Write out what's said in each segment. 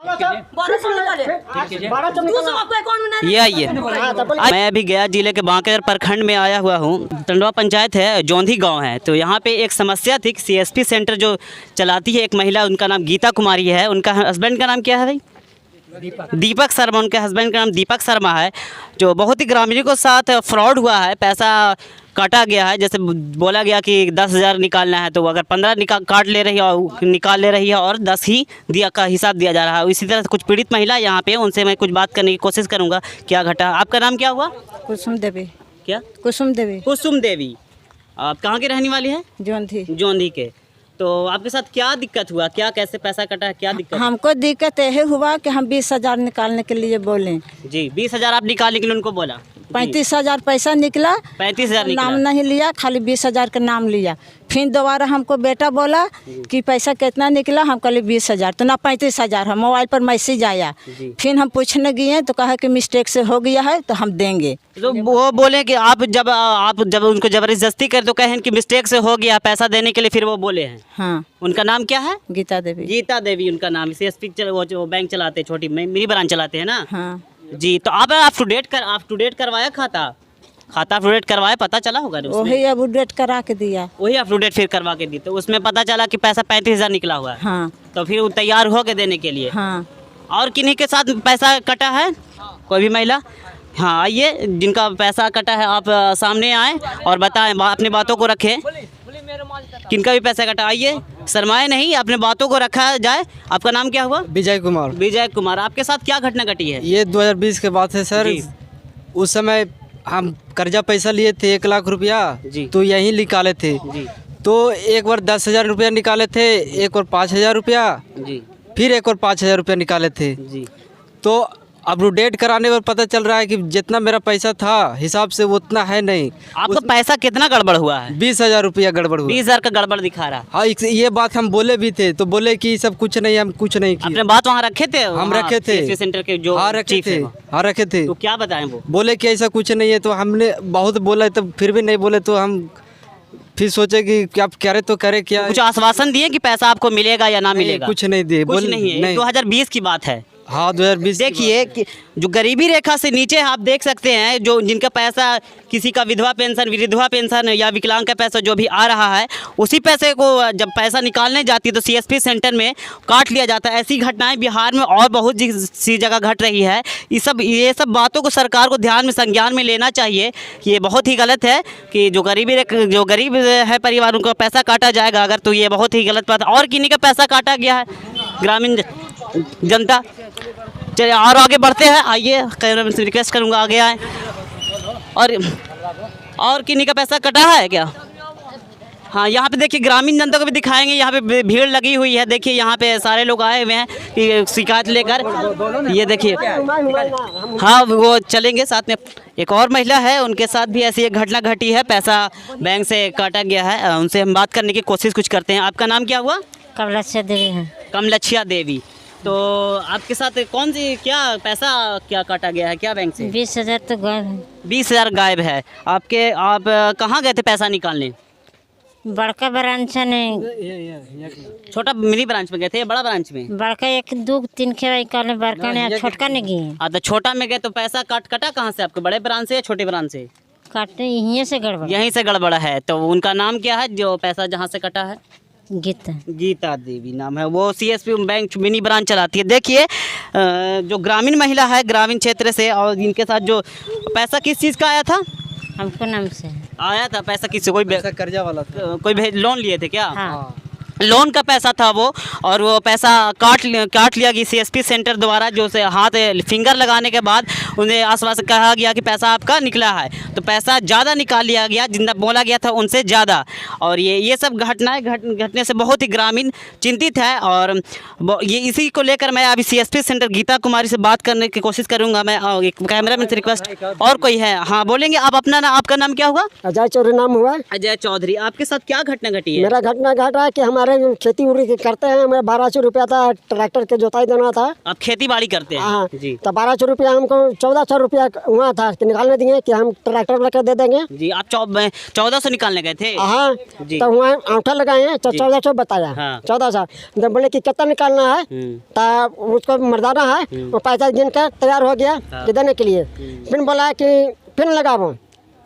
ये आइए, मैं अभी गया जिले के बांकेर प्रखंड में आया हुआ हूँ। टंडवा पंचायत है, जौंधी गांव है। तो यहाँ पे एक समस्या थी। सीएसपी सेंटर जो चलाती है एक महिला, उनका नाम गीता कुमारी है। उनका हस्बैंड का नाम क्या है भाई? दीपक शर्मा। उनके हस्बैंड का नाम दीपक शर्मा है। जो बहुत ही ग्रामीणों के साथ फ्रॉड हुआ है, पैसा काटा गया है। जैसे बोला गया कि 10,000 निकालना है, तो अगर 15 काट ले रही है, निकाल ले रही है, और 10 ही दिया का हिसाब दिया जा रहा है। इसी तरह से कुछ पीड़ित महिला यहाँ पे, उनसे मैं कुछ बात करने की कोशिश करूँगा। क्या घटा? आपका नाम क्या हुआ? कुसुम देवी। क्या? कुसुम देवी। कुसुम देवी। आप कहाँ के रहने वाली है? जौंधी। जौंधी के। तो आपके साथ क्या दिक्कत हुआ? क्या कैसे पैसा कटा है? क्या दिक्कत? हमको दिक्कत यही हुआ कि हम 20,000 निकालने के लिए बोले जी। 20,000 आप निकालने के लिए उनको बोला? 35,000 पैसा निकला। 35,000 निकला। नाम नहीं लिया, खाली 20,000 का नाम लिया। फिर दोबारा हमको बेटा बोला कि पैसा कितना निकला। हम कहले 20,000। तो ना 35,000 है। मोबाइल पर मैसेज आया। फिर हम पूछने गए तो कहा कि मिस्टेक से हो गया है, तो हम देंगे। तो वो बोले कि आप जब उनको जबरदस्ती कर तो कहें कि मिस्टेक से हो गया पैसा देने के लिए, फिर वो बोले हैं। हाँ। उनका नाम क्या है? गीता देवी। गीता देवी उनका नाम। सीएसपी वो बैंक चलाते, छोटी मिनी ब्रांच चलाते हैं ना? हाँ जी। तो आप अप टू डेट करवाया खाता अप टू डेट करवाया? पता चला होगा ना उसमें? वही अब डेट करा के दिया। वही अप टू डेट फिर करवा के दी, तो उसमें पता चला कि पैसा 35,000 निकला हुआ है। हाँ। तो फिर वो तैयार हो के देने के लिए। हाँ। और किन्हीं के साथ पैसा कटा है? कोई भी महिला? हाँ, आइए, जिनका पैसा कटा है आप सामने आए और बताएं, अपनी बातों को रखें। किनका भी पैसा कटा? आइए, शर्माए नहीं, अपने बातों को रखा जाए। आपका नाम क्या हुआ? विजय कुमार। विजय कुमार। आपके साथ क्या घटना घटी है? ये 2020 के बात है सर। उस समय हम कर्जा पैसा लिए थे 1 लाख रुपया, तो यहीं निकाले थे। तो एक बार 10,000 रुपया निकाले थे, एक बार 5,000 रुपया, फिर एक बार 5,000 रुपया निकाले थे। तो अपडेट कराने पर पता चल रहा है कि जितना मेरा पैसा था हिसाब से वो उतना है नहीं। आपका पैसा कितना गड़बड़ हुआ है? 20,000 रुपया गड़बड़ हुआ। 20,000 का गड़बड़ दिखा रहा। हाँ, ये बात हम बोले भी थे, तो बोले कि सब कुछ नहीं, हम कुछ नहीं किए। अपने बात वहाँ रखे थे? हम रखे थे सीएसपी सेंटर के जो रखे थे। हाँ, रखे थे। तो क्या बताएं? वो बोले कि ऐसा कुछ नहीं है। तो हमने बहुत बोला, तो फिर भी नहीं बोले। तो हम फिर सोचे कि क्या करे तो करे क्या। कुछ आश्वासन दिए कि पैसा आपको मिलेगा या ना मिलेगा? कुछ नहीं दिए। कुछ नहीं है। 2020 की बात है। हाँ, 2020। देखिए कि जो गरीबी रेखा से नीचे आप देख सकते हैं, जो जिनका पैसा, किसी का विधवा पेंशन, विधवा पेंशन या विकलांग का पैसा जो भी आ रहा है, उसी पैसे को जब पैसा निकालने जाती है तो सीएसपी सेंटर में काट लिया जाता है। ऐसी घटनाएं बिहार में और बहुत सी जगह घट रही है। ये सब बातों को सरकार को ध्यान में, संज्ञान में लेना चाहिए कि ये बहुत ही गलत है कि जो गरीब है परिवार, उनका पैसा काटा जाएगा अगर, तो ये बहुत ही गलत बात है। और किन्हीं का पैसा काटा गया है, ग्रामीण जनता। चलिए और आगे बढ़ते हैं। आइए, कैमरामैन से रिक्वेस्ट करूंगा आगे आए। और किन्हीं का पैसा कटा है क्या? हाँ, यहाँ पे देखिए, ग्रामीण जनता को भी दिखाएंगे। यहाँ पे भीड़ लगी हुई है। देखिए, यहाँ पे सारे लोग आए हुए हैं कि शिकायत लेकर। ये देखिए, हाँ, वो चलेंगे साथ में। एक और महिला है, उनके साथ भी ऐसी एक घटना घटी है। पैसा बैंक से काटा गया है। उनसे हम बात करने की कोशिश कुछ करते हैं। आपका नाम क्या हुआ? कमलच्छा देवी है। कमलच्छा देवी। तो आपके साथ कौन सी पैसा काटा गया है? क्या बैंक से? 20,000 तो गायब है। 20,000 गायब है। आप कहाँ गए थे पैसा निकालने? बड़का ब्रांच नहीं, छोटा मिनी ब्रांच में गए थे या बड़ा ब्रांच में? बड़का 1 2 3 खेवा निकालने, बड़का ने छोटका ने गए। तो छोटा में गए तो पैसा कटा कहाँ से आपके? बड़े ब्रांच से या छोटे ब्रांच से? काटने यहीं से गड़बड़। यहीं से गड़बड़ा है। तो उनका नाम क्या है जो पैसा जहाँ से कटा है? गीता देवी नाम है। वो सीएसपी बैंक मिनी ब्रांच चलाती है। देखिए, जो ग्रामीण महिला है, ग्रामीण क्षेत्र से, और इनके साथ जो पैसा किस चीज़ का आया था? हमको नाम से आया था पैसा किससे? कोई कर्जा वाला था। कोई लोन लिए थे क्या? हाँ। लोन का पैसा था वो, और वो पैसा काट लिया गया सीएसपी सेंटर द्वारा। जो से हाथ फिंगर लगाने के बाद उन्हें आश्वासन कहा गया कि पैसा आपका निकला है, तो पैसा ज़्यादा निकाल लिया गया, जितना बोला गया था उनसे ज़्यादा। और ये सब घटनाएं घटने से बहुत ही ग्रामीण चिंतित है। और ये इसी को लेकर मैं अभी सीएसपी सेंटर गीता कुमारी से बात करने की कोशिश करूँगा। मैं एक कैमरामैन से रिक्वेस्ट, और कोई है? हाँ, बोलेंगे आप अपना आपका नाम क्या हुआ? अजय चौधरी नाम हुआ। अजय चौधरी। आपके साथ क्या घटना घटी है? मेरा घटना घटा कि हमारे हमारे खेती उड़ी करते हैं, हमें 1200 रुपया था ट्रैक्टर के जोताई देना था। आप खेती बाड़ी करते हैं? हाँ जी। तो 1200 रुपया हमको 1400 रुपया वहाँ था कि निकालने दिए कि हम ट्रैक्टर लेकर दे देंगे। जी, आप 1400 निकालने गए थे? हाँ जी। तो वहाँ अंगूठा लगाए हैं तो 1400 बताया। हाँ। 1400 जब बोले कि कितना निकालना है तो उसको मर्दाना है वो पैसा गिन कर तैयार हो गया कि देने के लिए। फिर बोला कि फिर लगाओ,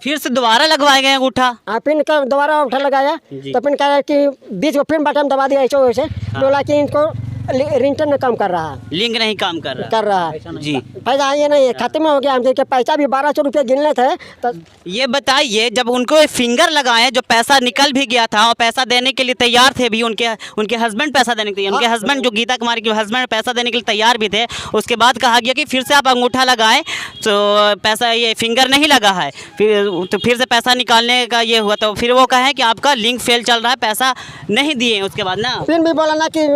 फिर से दोबारा लगवाए गए अंगूठा? हाँ फिर दोबारा अंगूठा लगाया तो फिर कहा कि बीच में फिर बटन दबा दिया ऐसे वैसे। बोला कि इनको रिंटर में काम कर रहा है, लिंक नहीं काम कर रहा है। जी। पैसा ये नहीं है, खाते में हो गया। हम देखिए पैसा भी 1200 रुपये गिनले थे तो ये बताइए, जब उनको फिंगर लगाए, जो पैसा निकल भी गया था और पैसा देने के लिए तैयार थे भी, उनके हस्बैंड पैसा देने के लिए, उनके हस्बैंड जो गीता कुमारी के हस्बैंड पैसा देने के लिए तैयार भी थे, उसके बाद कहा गया कि फिर से आप अंगूठा लगाएं तो पैसा, ये फिंगर नहीं लगा है, फिर से पैसा निकालने का ये हुआ, तो फिर वो कहें कि आपका लिंक फेल चल रहा है, पैसा नहीं दिए उसके बाद ना। फिर भी बोला ना कि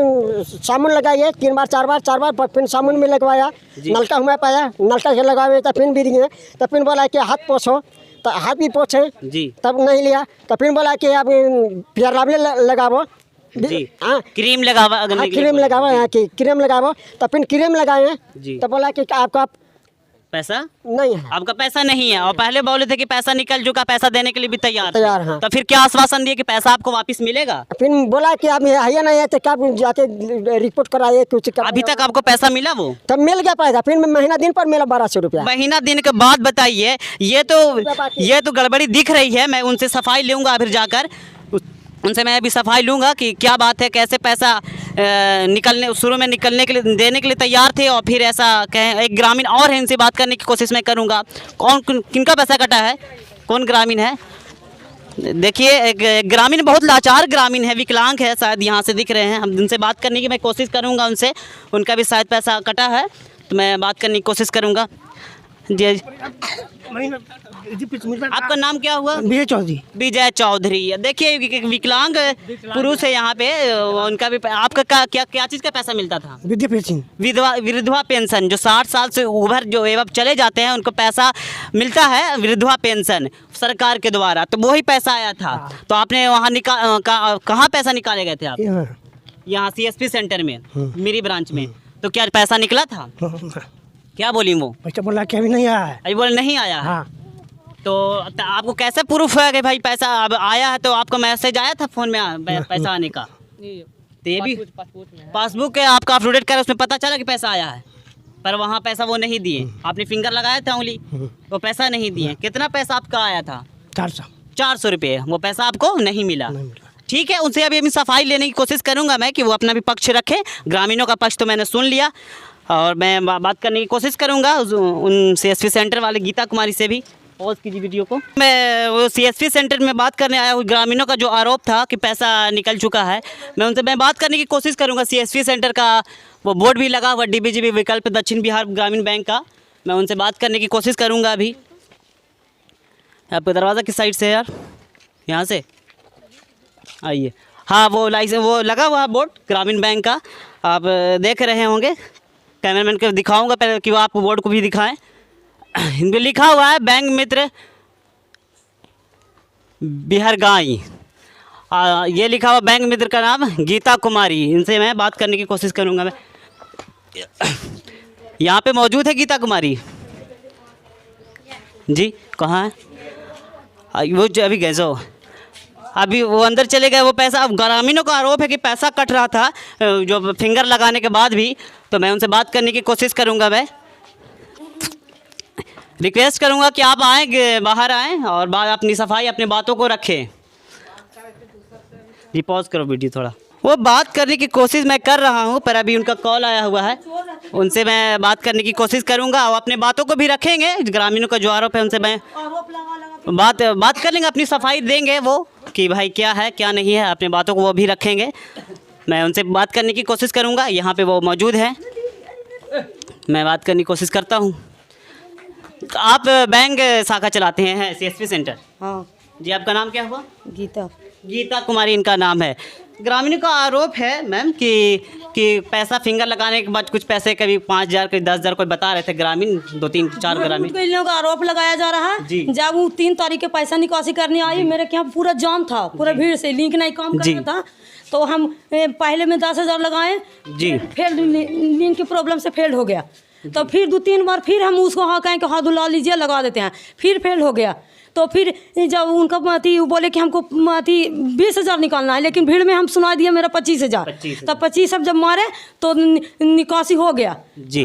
साबुन लगाइए 3 बार 4 बार, फिर साबुन में लगवाया, नलका हुआ पाया, नलका से लगाए तो फिर भी दिए। तो फिर बोला कि हाथ पोछो, तो हाथ भी पोछे जी। तब नहीं लिया। तो फिर बोला कि अब पियर लावली लगाओ जी। हाँ क्रीम लगावा, क्रीम लगाओ, यहाँ की क्रीम लगाओ। तो फिर क्रीम लगाए जी। तो बोला कि आपका पैसा नहीं है, आपका पैसा नहीं है, और पहले बोले थे कि पैसा निकल चुका, पैसा देने के लिए भी तैयार थे। हाँ। तो फिर क्या आश्वासन दिए कि पैसा आपको वापस मिलेगा? फिर बोला कि आप है नहीं है तो क्या जाके रिपोर्ट कराइए कुछ। अभी तक आपको पैसा मिला वो? तब मिल गया पैसा, फिर महीना दिन पर मिला 1200 रुपया। महीना दिन के बाद बताइए, ये तो गड़बड़ी दिख रही है। मैं उनसे सफाई लूँगा, फिर जाकर उनसे मैं अभी सफाई लूँगा कि क्या बात है, कैसे पैसा निकलने शुरू में निकलने के लिए देने के लिए तैयार थे और फिर ऐसा कहें। एक ग्रामीण और है, इनसे बात करने की कोशिश मैं करूँगा। किनका पैसा कटा है, कौन ग्रामीण है? देखिए, एक ग्रामीण, बहुत लाचार ग्रामीण है, विकलांग है, शायद यहाँ से दिख रहे हैं। हम उनसे बात करने की मैं कोशिश करूँगा, उनसे उनका भी शायद पैसा कटा है तो मैं बात करने की कोशिश करूँगा। जी, आपका नाम क्या हुआ? विजय चौधरी। विजय चौधरी। देखिए, विकलांग पुरुष है यहाँ पे, उनका भी आपका क्या चीज़ का पैसा मिलता था? विधवा पेंशन। विधवा पेंशन, जो 60 साल से उभर जो एवं चले जाते हैं उनको पैसा मिलता है, विधवा पेंशन सरकार के द्वारा। तो वही पैसा आया था। तो आपने वहाँ कहाँ पैसा निकाले गए थे आप? यहाँ CSP सेंटर में, मेरी ब्रांच में। तो क्या पैसा निकला था? क्या बोली वो? पैसा बोला कि अभी नहीं आया है। अभी बोले नहीं आया। हाँ। तो आपको कैसे प्रूफ है कि भाई पैसा अब आया है? तो आपका मैसेज आया था फ़ोन में पैसा आने का? तो ये भी पासबुक है आपका अपलोडेट कर, उसमें पता चला कि पैसा आया है, पर वहाँ पैसा वो नहीं दिए। आपने फिंगर लगाया था उंगली, वो पैसा नहीं दिए। कितना पैसा आपका आया था? 400 रुपये। वो पैसा आपको नहीं मिला। ठीक है, उनसे अभी सफाई लेने की कोशिश करूँगा मैं कि वो अपना भी पक्ष रखें। ग्रामीणों का पक्ष तो मैंने सुन लिया और मैं बात करने की कोशिश करूँगा उन CSP सेंटर वाले गीता कुमारी से भी। पॉज कीजिए वीडियो को। मैं वो CSP सेंटर में बात करने आया हूँ। ग्रामीणों का जो आरोप था कि पैसा निकल चुका है, मैं बात करने की कोशिश करूँगा। CSP सेंटर का वो बोर्ड भी लगा हुआ, DBGB विकल्प दक्षिण बिहार ग्रामीण बैंक का। मैं उनसे बात करने की कोशिश करूँगा। अभी आपका दरवाज़ा किस साइड से है यार? यहाँ से आइए। हाँ, वो लगा हुआ बोर्ड ग्रामीण बैंक का, आप देख रहे होंगे। कैमरामैन को दिखाऊंगा पहले कि वो आप बोर्ड को भी दिखाएं। इन पे लिखा हुआ है बैंक मित्र बिहारगाई। ये लिखा हुआ बैंक मित्र का नाम गीता कुमारी। इनसे मैं बात करने की कोशिश करूंगा। मैं यहाँ पे मौजूद है गीता कुमारी जी? कहाँ है वो? अभी गए सो, अभी वो अंदर चले गए। वो पैसा, अब ग्रामीणों का आरोप है कि पैसा कट रहा था जो फिंगर लगाने के बाद भी। तो मैं उनसे बात करने की कोशिश करूंगा। मैं रिक्वेस्ट करूंगा कि आप आएँ, बाहर आएँ और अपनी सफाई, अपनी बातों को रखें। जी, पॉज करो वीडियो थोड़ा। वो बात करने की कोशिश मैं कर रहा हूं, पर अभी उनका कॉल आया हुआ है। उनसे मैं बात करने की कोशिश करूंगा और अपने बातों को भी रखेंगे। ग्रामीणों का जो आरोप है उनसे मैं बात कर लेंगे, अपनी सफाई देंगे वो कि भाई क्या है क्या नहीं है, अपने बातों को वो भी रखेंगे। मैं उनसे बात करने की कोशिश करूंगा। यहाँ पे वो मौजूद है, मैं बात करने की कोशिश करता हूँ। आप बैंक शाखा चलाते हैं CSP सेंटर? हाँ जी। आपका नाम क्या हुआ? गीता कुमारी इनका नाम है। ग्रामीणों का आरोप है मैम कि पैसा फिंगर लगाने के बाद कुछ पैसे कभी 5,000 कभी 10,000 कोई बता रहे थे ग्रामीण, 2-3-4 ग्रामीण। इन लोगों का आरोप लगाया जा रहा है। जब वो 3 तारीख के पैसा निकासी करने आई, मेरे यहाँ पूरा जाम था, पूरा भीड़ से लिंक नहीं काम कर रहा था। तो हम पहले में 10,000 लगाए जी। फिर लिंक की प्रॉब्लम से फेल हो गया। तो फिर 2-3 बार फिर हम उसको हाँ कहें कि हाँ दुला लीजिए लगा देते हैं, फिर फेल हो गया। तो फिर जब उनका वो बोले कि हमको 20,000 निकालना है, लेकिन भीड़ में हम सुना दिया मेरा 25,000। तो 25 जब मारे तो निकासी हो गया। जी।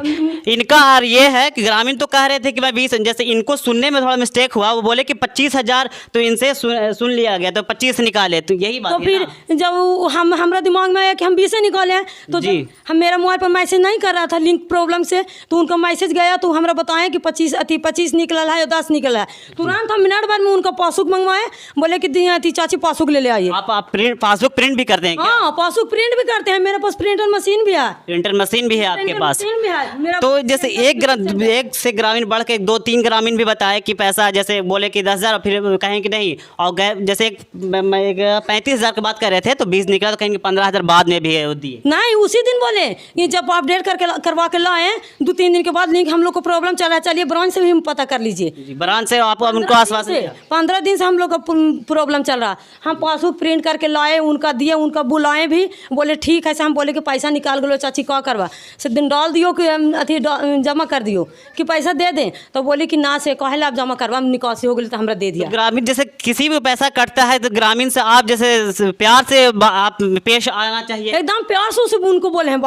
इनका ये है कि ग्रामीण तो कह रहे थे कि मैं 20, जैसे इनको सुनने में थोड़ा मिस्टेक हुआ, वो बोले कि 25,000 तो इनसे सुन लिया गया तो 25 निकाले, तो यही बात तो है फिर ना? जब हमारा दिमाग में आया कि हम 20 निकाले हैं, तो जी। जब हम मेरा मोबाइल पर मैसेज नहीं कर रहा था लिंक प्रॉब्लम से, तो उनका मैसेज गया तो हमरा बताएं कि 25 निकला है या 10 निकला है। तुरंत हम मिनट भर में उनका पासबुक मंगवाए, बोले कि चाची पासबुक ले आइए। आप पासबुक प्रिंट भी करते हैं क्या? हाँ, पासबुक प्रिंट भी करते हैं, मेरे पास प्रिंटर मशीन भी है। प्रिंटर मशीन भी है आपके प्रिंटर पास? मशीन भी है मेरा। तो जैसे एक से ग्रामीण बढ़ के 2-3 ग्रामीण भी बताए कि पैसा जैसे बोले कि 10,000, फिर कहें कि नहीं, और जैसे एक 35,000 की बात कर रहे थे तो 20 निकला, तो कहेंगे 15,000 बाद में भी दिए। नहीं, उसी दिन बोले कि जब अपडेट करवा के लाए 2-3 दिन के बाद लिंक हम लोग को प्रॉब्लम चल रहा है, चलिए ब्रांच से भी पता कर लीजिए। ब्रांच से आप उनको आश्वासन दिया? 15 दिन से हम लोग का प्रॉब्लम चल रहा। हम पासबुक प्रिंट करके लाए, उनका दिए, उनका बुलाए भी, बोले ठीक है। हम बोले कि पैसा निकाल गलो चाची का करवा से दिन डाल दियो कि अथी जमा कर दियो कि पैसा दे दें, तो बोले कि ना से कहे आप जमा करवा, निकासी हो गई तो हमरा दे दिया। ग्रामीण जैसे किसी भी पैसा कटता है तो ग्रामीण से आप जैसे प्यार से आप पेश आना चाहिए। एकदम प्यार से उनको बोले हैं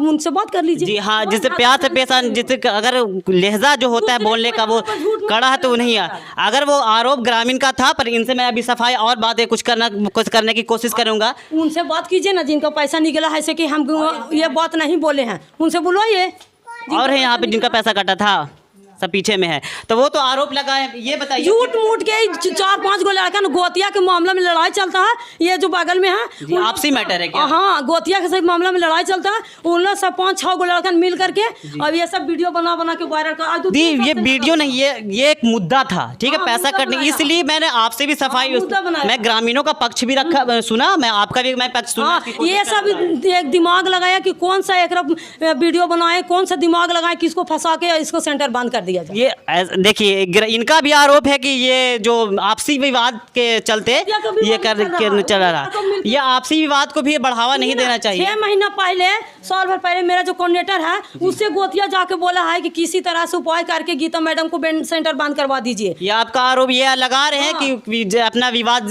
उनसे बात कर लीजिए। जी हाँ, जिससे प्यार से पेश आना, जिससे अगर लहजा जो होता है बोलने का वो कड़ा है तो नहीं है। अगर वो आरोप ग्रामीण का था, पर इनसे मैं अभी सफाई और बातें कुछ करने की कोशिश करूंगा। उनसे बात कीजिए ना जिनका पैसा निकला है, ऐसे कि हम ये बात नहीं बोले हैं, उनसे बुलवाइए। और है यहाँ पे जिनका पैसा कटा था सब पीछे में है, तो वो तो आरोप लगाए। ये बताइए, झूठ मूठ के 4-5 गो लड़का न गोतिया के मामला में लड़ाई चलता है, ये जो बगल में है आपसी मैटर है क्या? हाँ, गोतिया के मामला में लड़ाई चलता है। उन लोग सब 5-6 गो लड़का मिल करके अब ये सब वीडियो बना के वायरल कर दी। ये वीडियो नहीं, ये एक मुद्दा था, ठीक है, पैसा कटने, इसलिए मैंने आपसे भी सफाई, मैं ग्रामीणों का पक्ष भी रखा, सुना, मैं आपका भी मैं पक्ष सुना। ये सब एक दिमाग लगाया कि कौन सा एक वीडियो बनाए, कौन सा दिमाग लगाए, किसको फंसा के इसको सेंटर बंद कर दिया जाए। ये देखिए, इनका भी आरोप है कि ये जो आपसी विवाद के चलते ये चल रहा, ये आपसी विवाद को भी बढ़ावा नहीं देना चाहिए। 6 महीना पहले, साल भर पहले मेरा जो कोऑर्डिनेटर है उससे गोतिया जाके बोला है कि किसी तरह से उपाय करके गीता मैडम को सेंटर बंद करवा दीजिए। ये आपका आरोप ये लगा रहे हैं कि अपना विवाद,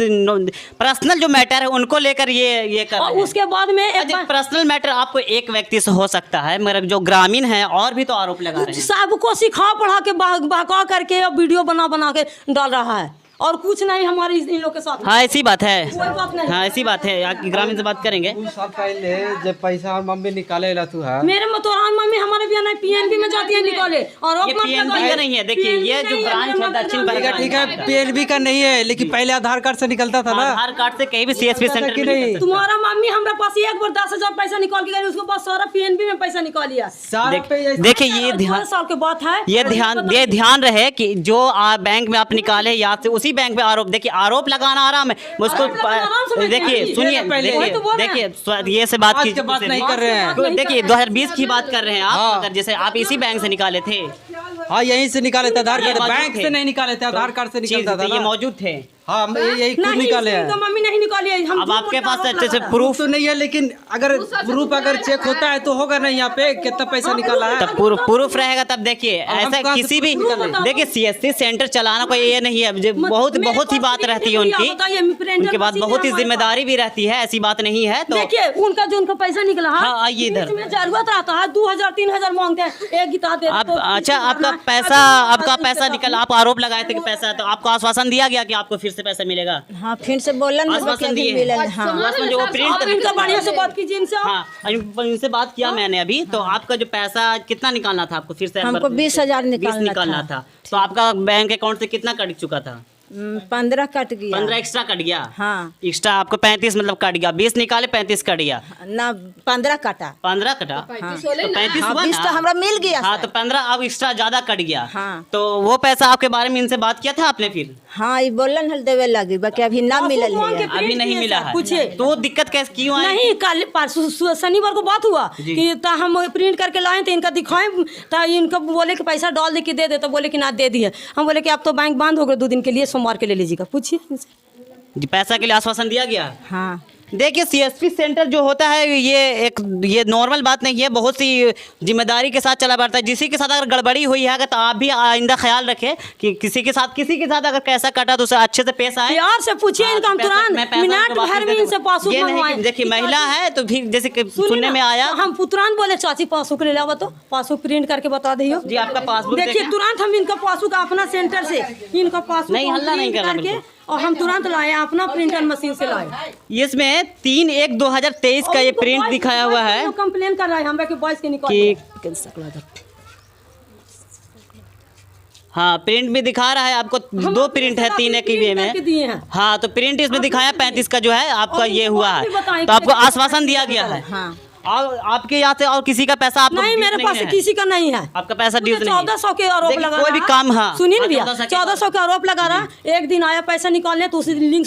पर्सनल जो मैटर है उनको लेकर ये कर रहे हैं। उसके बाद में पर्सनल मैटर आपको एक व्यक्ति से हो सकता है, मगर जो ग्रामीण है और भी तो आरोप लगा रहे हैं। सबको सिखा पढ़ा के बहका करके और वीडियो बना के डाल रहा है, और कुछ नहीं हमारी इन लोग के साथ। हाँ, ऐसी बात है। कोई बात नहीं। हाँ, ऐसी बात है। यहाँ की ग्रामीण से बात करेंगे। सब पहले जब पैसा और मम्मी निकाले ला तू है, मेरे मतोरान मम्मी हमारे भी नहीं पीएनबी में जाती है निकाले, और ये पीएनबी का नहीं है। देखिए, ये जो ब्रांच है दक्षिण ठीक है, ठीक है, पीएनबी का नहीं है, लेकिन पहले आधार कार्ड से निकलता था ना। आधार कार्ड से कहीं भी सीएसपी सेंटर में नहीं। तुम्हारा मम्मी हमारे पास एक बार 10,000 पैसा निकाल के गई, उसके बाद सारा पीएनबी में पैसा निकाल लिया। देखिए, ये ध्यान, साल के बात है, ये ध्यान रहे कि जो बैंक में आप निकाले या से उसी बैंक में आरोप, देखिए आरोप लगाना आराम है, उसको देखिए, सुनिए, देखिए ये से बात की नहीं कर रहे हैं। देखिए 2020 की बात कर रहे हैं आप, अगर जैसे आप इसी बैंक से निकाले थे। हाँ, यहीं से निकाले थे, आधार कार्ड, ये बैंक से नहीं निकाले थे, आधार कार्ड से निकलता था ये ना। मौजूद थे। हाँ, यही खुद निकाले हैं। तो मम्मी नहीं निकाली है। हम अब आपके पास अच्छे से प्रूफ तो नहीं है, लेकिन अगर प्रूफ अगर चेक होता है तो होगा ना यहाँ पे कितना पैसा निकाला है। तब प्रूफ रहेगा तब। देखिए ऐसा किसी भी, देखिए सीएससी सेंटर चलाना कोई ये नहीं है, बहुत ही बात रहती है उनके बाद बहुत ही जिम्मेदारी भी रहती है, ऐसी बात नहीं है। तो देखिए उनका जो उनका पैसा निकला है, हाँ, आइए इधर। जरूरत रहता है 2,000-3,000 मांगते हैं, एक गीता दे। अच्छा, आपका पैसा निकल, आप आरोप लगाए थे कि पैसा, तो आपको आश्वासन दिया गया कि आपको फिर से पैसा मिलेगा? हाँ, फिर से बोलन आश्वासन दिए। हाँ, जो वो प्रिंट इनका बढ़िया से बात कीजिए इनसे। हाँ, इनसे बात किया मैंने अभी। तो आपका जो पैसा कितना निकालना था आपको फिर से? हमको 20,000 निकालना था। तो आपका बैंक अकाउंट से कितना कट चुका था? 15 कट गया। 15 एक्स्ट्रा कट गया? हाँ, एक्स्ट्रा आपको 35 मतलब कट गया। 20 निकाले, 35 कट गया ना 15 कटा। 15 कटा? तो 35 हाँ, हुआ 20 तो ना? हमरा मिल गया। हाँ, तो 15 अब एक्स्ट्रा ज्यादा कट गया। हाँ। तो वो पैसा आपके बारे में इनसे बात किया था आपने फिर? हाँ, ये बोलन हल देवे लगी, बाकी अभी ना मिलल है। अभी नहीं मिला है। पूछिए। तो दिक्कत कैसे क्यों आई? नहीं, कल परसों शनिवार को बात हुआ कि हम प्रिंट करके लाए थे, इनका दिखाएं, तो इनको बोले कि पैसा डाल दे के दे दे, तो बोले कि ना दे दिए। हम बोले कि अब तो बैंक बंद हो गए 2 दिन के लिए, सोमवार के ले लीजिएगा। पूछिए जी, पैसा के लिए आश्वासन दिया गया? हाँ, देखिए सीएसपी सेंटर जो होता है ये नॉर्मल बात नहीं है, बहुत सी जिम्मेदारी के साथ चला बढ़ता है। जिसी के साथ अगर गड़बड़ी हुई है अगर तो आप भी आइंदा ख्याल रखें कि किसी के साथ अगर कैसा कटा तो उसे अच्छे से पेश आए। प्यार से पूछिए इनका, हम तुरंत मिनट भर में इनसे पासबुक ये नहीं मंगवाए। कि देखिए महिला है तो फिर जैसे कि सुनने में आया हम तुरंत बोले चाची पासबुक ले लाओ, तो पासबुक प्रिंट करके बता दियो जी आपका पासबुक देखिए। देखें। तुरंत हम इनका पासबुक अपना सेंटर से इनका पासबुक नहीं, हल्ला नहीं करना करके बिल्कुल। और हम तुरंत लाए, अपना प्रिंटर मशीन से लाए। इसमें 3/1/2023 का ये प्रिंट दिखाया हुआ है कंप्लेन कर रहा है हमरा के बॉयज के निकल कि हाँ प्रिंट भी दिखा रहा है आपको, 2 प्रिंट है 3 एक में। दिए हैं। हाँ तो प्रिंट इसमें दिखाया 35 का जो है आपका ये हुआ आप भी है, बताएं तो आपको कि- आश्वासन दिया गया है। हाँ। और आपके यहाँ से और किसी का पैसा आपको नहीं, मेरे पास है? किसी का नहीं है। आपका पैसा ड्यूज नहीं है। 1400 के आरोप देखिए, लगा कोई भी रहा। काम, हाँ। सुनिए हाँ, भैया, 1400 1400 का आरोप लगा रहा। एक दिन आया पैसा निकालने तो उसी लिंक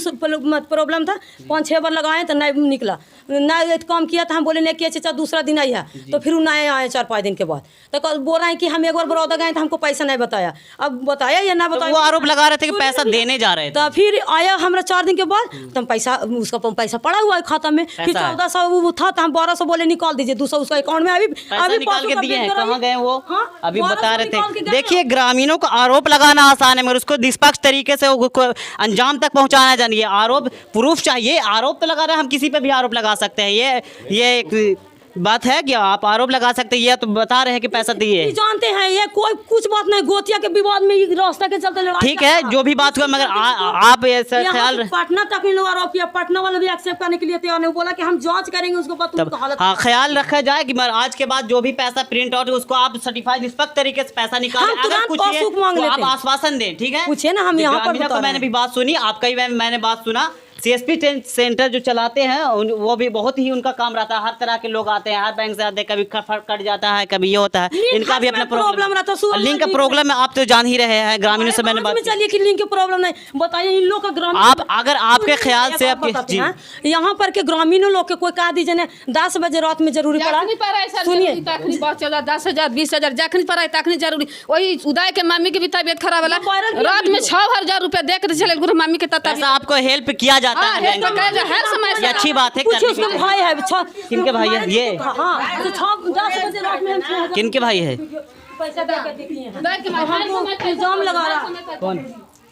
प्रॉब्लम था, 5-6 बार लगाए तो नहीं निकला, नहीं काम किया तो हम बोले नहीं किया चाचा, दूसरा दिन आई है तो फिर नए आए 4-5 दिन के बाद, तो बोल रहे हैं कि हम एक बार बड़ौदा गए तो हमको पैसा नहीं बताया। अब बताया या ना तो बताया, वो आरोप लगा रहे थे कि पैसा देने जा रहे थे। तो फिर आया हमारा 4 दिन के बाद, तो हम पैसा उसका पैसा पड़ा हुआ है खाता में, फिर पैसा है। 1400 वो था तो हम 1200 बोले निकाल दीजिए, 200 उसका अकाउंट में अभी पैसा निकाल के दिए हैं, कहाँ गए वो? हाँ, अभी 1200 बता रहे निकाल के थे। गए देखिए ग्रामीणों को आरोप लगाना आसान है मगर उसको निष्पक्ष तरीके से उसको अंजाम तक पहुंचाना चाहिए। आरोप प्रूफ चाहिए, आरोप तो लगा रहे हैं, हम किसी पे भी आरोप लगा सकते हैं, ये एक बात है कि आप आरोप लगा सकते हैं। ये तो बता रहे हैं कि पैसा दिए। ये जानते हैं ये कोई कुछ बात नहीं, गोतिया के विवाद में ये रास्ता के चलते लड़ाई ठीक है, जो भी बात हुआ मगर आप ऐसा यहाँ ख्याल से पटना तक इन लोग आरोप किया, पटना वाले भी एक्सेप्ट करने के लिए तैयार नहीं, बोला कि हम जांच करेंगे उसको बाद तब तुमको हालत। हाँ ख्याल रखा जाए कि मगर आज के बाद जो भी पैसा प्रिंट आउट उसको आप सर्टिफाइड निष्पक्ष तरीके से पैसा निकालें। हम अगर तुरंत कुछ है पासबुक मांग तो लेते आप हैं। आश्वासन दें, ठीक है। पूछिए ना, हम यहाँ पर ग्रामीणों बता को रहे मैंने हैं। भी बात सुनी, आपका ही मैंने बात सुना। सीएसपी सेंटर जो चलाते हैं वो भी बहुत ही उनका काम रहता है, हर तरह के लोग आते हैं, हर बैंक से आते हैं, कभी कट जाता है, कभी ये होता है, इनका भी अपना प्रॉब्लम रहता है। लिंक का प्रॉब्लम है, आप तो जान ही रहे हैं। ग्रामीणों से मैंने बात की। चलिए कि लिंक की प्रॉब्लम नहीं, बताइए इन लोग का ग्रामीण आप अगर आपके ख्याल से आपके जी यहाँ पर के ग्रामीणों लोग के कोई कह दीजिए ना 10 बजे रात में जरूरी पड़ा, सुनिए 10,000 20,000 जखनी पड़ा है तखनी जरूरी। वही उदय के मम्मी की भी तबियत खराब होला, वायरल किया रात में 6,000 रुपया दे के चले गुरु मम्मी के तबियत। पैसा आपको हेल्प किया जाता हाँ, है हेल्प बैंक में। किया जाता है, हर समय से। ये अच्छी बात है, कुछ करनी भी उसके चाहिए। भाई है किनके भाई है ये? हाँ तो 10 बजे रात में हम 6,000 किनके भाई है? पैसा दे के दिए हैं। उदय के मम्मी हमको इल्जाम लगा रहा कौन?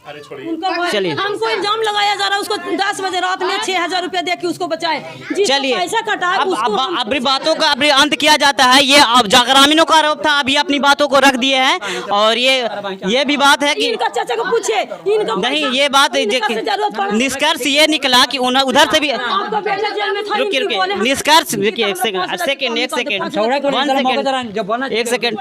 उनका भाई- चलिए। हमको इल्जाम लगाया जा रहा है, उसको 10 बजे रात में 6,000 रुपया दे के उसको बचाए, जिसका चलिए पैसा कटा है अब उसको हम- अपनी बातों का अभी अंत किया जाता है। ये अब ग्रामीणों का आरोप था, अभी अपनी बातों को रख दिए हैं और ये भी बात है कि इनका चाचा को पूछे, इनका नहीं पैसा- ये बात इनका से जरूरत पड़ा। निष्कर्ष ये निकला कि उधर से भी आपका बेटा जेल में था, रुकिए इनकी बोले हम- निष्कर्ष देखिए एक सेकंड एक सेकंड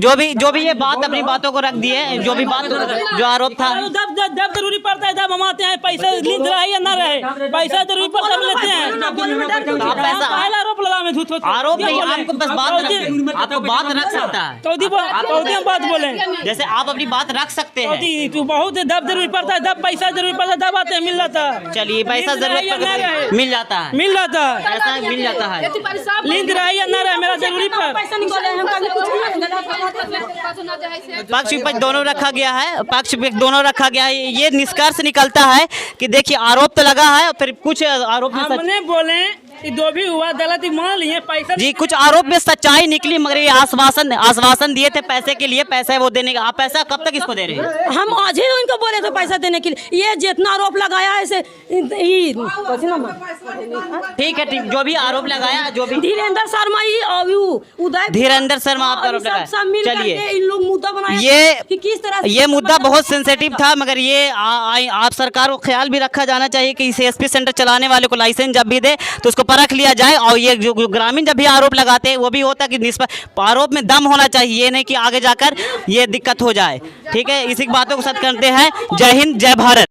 जो भी ये बात अपनी बातों को रख दिए, जो भी बात जो आरोप था जब जरूरी पड़ता है तब हम आते हैं, पैसा लीज रहे या ना रहे, पैसा जरूरी पड़ता है लेते हैं। आप पैसा पहला आरोप लगा में झूठ आरोप नहीं, आपको बस आपको बात रख सकता है। चौथी हम बात बोले, जैसे आप अपनी बात रख सकते हैं। तू बहुत जब जरूरी पड़ता है तब पैसा जरूरी पड़ता है तब आते हैं, मिल जाता है। चलिए पैसा जरूरत पर मिल जाता है, मिल जाता है, पैसा मिल जाता है। लीज रहे या ना रहे, मेरा जरूरी पर पैसा निकाले हम कभी कुछ नहीं पक्ष विपक्ष दोनों रखा गया है, पक्ष विपक्ष दोनों रखा गया है। ये निष्कर्ष निकलता है कि देखिए आरोप तो लगा है और फिर कुछ आरोप में हमने बोले कि जो भी हुआ गलती मान लिए, पैसा जी कुछ आरोप में सच्चाई निकली मगर ये आश्वासन दिए थे पैसे के लिए, पैसा वो देने का। आप पैसा कब तक इसको दे रहे हैं? हम आज ही इनको बोले थे पैसा देने के लिए, ये जितना आरोप लगाया है इसे ठीक है, ठीक जो भी आरोप लगाया, जो भी धीरेन्द्र शर्मा ही और उदय धीरेन्द्र शर्मा आपका आरोप लगाया। सब मिल चलिए करके इन लोग मुद्दा बनाया कि किस तरह से ये मुद्दा बहुत सेंसिटिव था मगर ये आप सरकार को ख्याल भी रखा जाना चाहिए कि सीएसपी सेंटर चलाने वाले को लाइसेंस जब भी दे तो उसको परख लिया जाए। और ये जो ग्रामीण जब भी आरोप लगाते हैं वो भी होता है कि आरोप में दम होना चाहिए, ये नहीं कि आगे जाकर ये दिक्कत हो जाए। ठीक है, इसी बातों को सत्य करते हैं। जय हिंद, जय भारत।